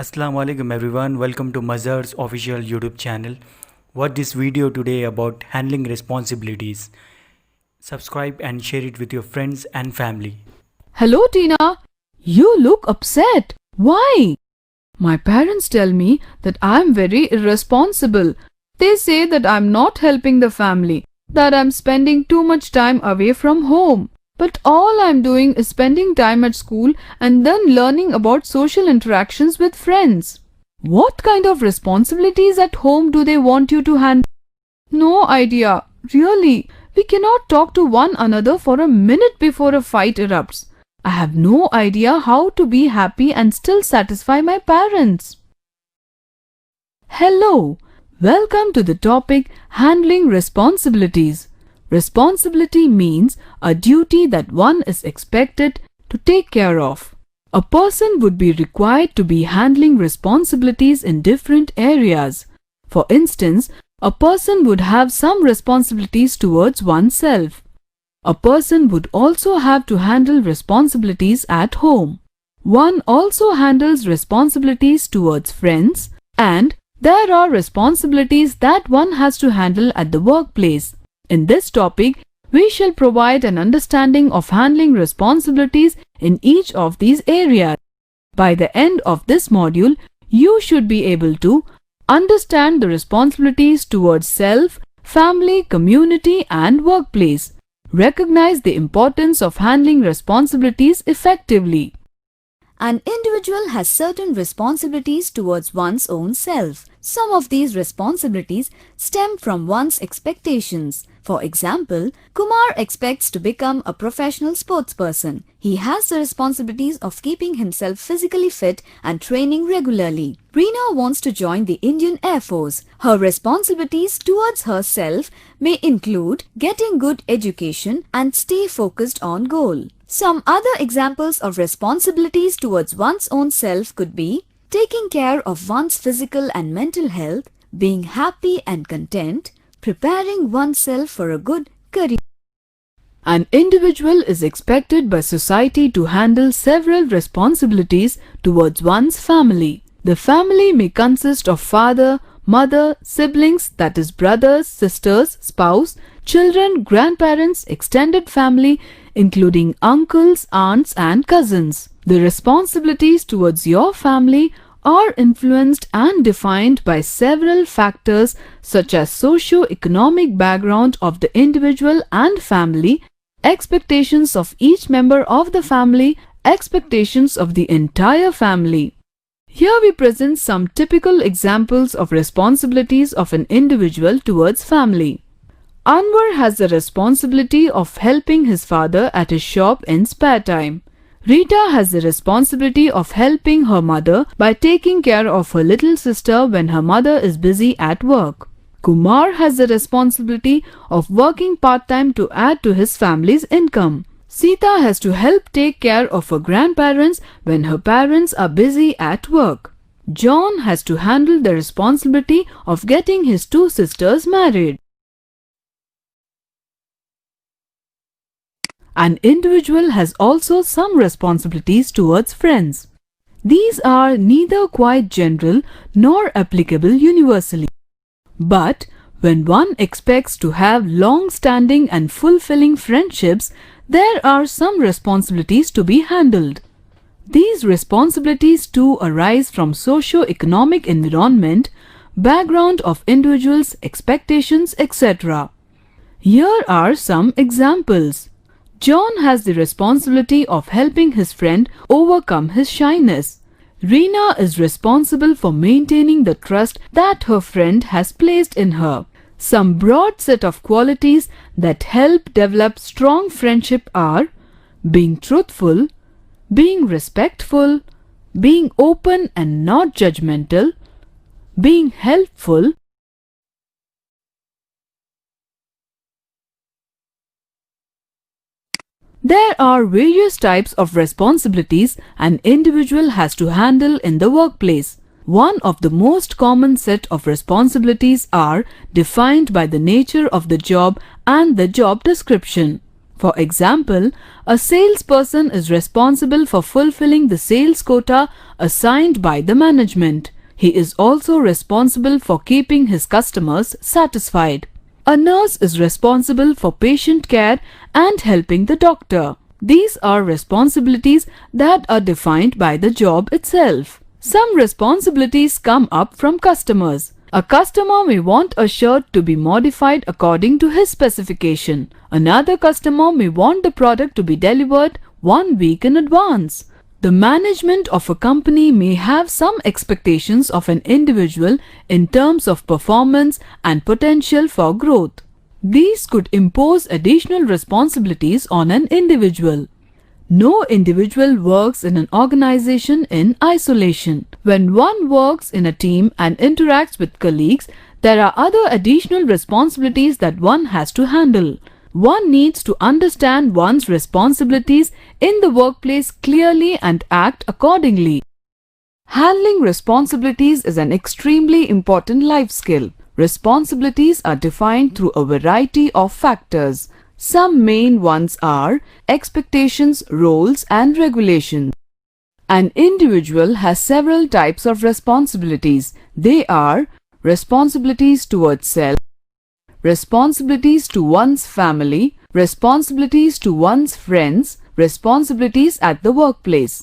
Assalamu alaikum everyone, welcome to Mazhar's official YouTube channel. What this video today about handling responsibilities. Subscribe and share it with your friends and family. Hello Tina, you look upset. Why? My parents tell me that I am very irresponsible. They say that I am not helping the family, that I am spending too much time away from home. But all I am doing is spending time at school and then learning about social interactions with friends. What kind of responsibilities at home do they want you to handle? No idea. Really, we cannot talk to one another for a minute before a fight erupts. I have no idea how to be happy and still satisfy my parents. Hello, welcome to the topic Handling Responsibilities. Responsibility means a duty that one is expected to take care of. A person would be required to be handling responsibilities in different areas. For instance, a person would have some responsibilities towards oneself. A person would also have to handle responsibilities at home. One also handles responsibilities towards friends, and there are responsibilities that one has to handle at the workplace. In this topic, we shall provide an understanding of handling responsibilities in each of these areas. By the end of this module, you should be able to understand the responsibilities towards self, family, community, and workplace. Recognize the importance of handling responsibilities effectively. An individual has certain responsibilities towards one's own self. Some of these responsibilities stem from one's expectations. For example, Kumar expects to become a professional sportsperson. He has the responsibilities of keeping himself physically fit and training regularly. Reena wants to join the Indian Air Force. Her responsibilities towards herself may include getting good education and stay focused on goal. Some other examples of responsibilities towards one's own self could be taking care of one's physical and mental health, being happy and content, preparing oneself for a good career. An individual is expected by society to handle several responsibilities towards one's family. The family may consist of father, mother, siblings, that is brothers, sisters, spouse, children, grandparents, extended family, including uncles, aunts, and cousins. The responsibilities towards your family are influenced and defined by several factors such as socio-economic background of the individual and family, expectations of each member of the family, expectations of the entire family. Here we present some typical examples of responsibilities of an individual towards family. Anwar has the responsibility of helping his father at his shop in spare time. Rita has the responsibility of helping her mother by taking care of her little sister when her mother is busy at work. Kumar has the responsibility of working part-time to add to his family's income. Sita has to help take care of her grandparents when her parents are busy at work. John has to handle the responsibility of getting his two sisters married. An individual has also some responsibilities towards friends. These are neither quite general nor applicable universally. But when one expects to have long-standing and fulfilling friendships, there are some responsibilities to be handled. These responsibilities too arise from socio-economic environment, background of individuals, expectations, etc. Here are some examples. John has the responsibility of helping his friend overcome his shyness. Reena is responsible for maintaining the trust that her friend has placed in her. Some broad set of qualities that help develop strong friendship are being truthful, being respectful, being open and not judgmental, being helpful, There are various types of responsibilities an individual has to handle in the workplace. One of the most common set of responsibilities are defined by the nature of the job and the job description. For example, a salesperson is responsible for fulfilling the sales quota assigned by the management. He is also responsible for keeping his customers satisfied. A nurse is responsible for patient care and helping the doctor. These are responsibilities that are defined by the job itself. Some responsibilities come up from customers. A customer may want a shirt to be modified according to his specification. Another customer may want the product to be delivered 1 week in advance. The management of a company may have some expectations of an individual in terms of performance and potential for growth. These could impose additional responsibilities on an individual. No individual works in an organization in isolation. When one works in a team and interacts with colleagues, there are other additional responsibilities that one has to handle. One needs to understand one's responsibilities in the workplace clearly and act accordingly. Handling responsibilities is an extremely important life skill. Responsibilities are defined through a variety of factors. Some main ones are expectations, roles, and regulations. An individual has several types of responsibilities. They are responsibilities towards self, responsibilities to one's family, responsibilities to one's friends, responsibilities at the workplace.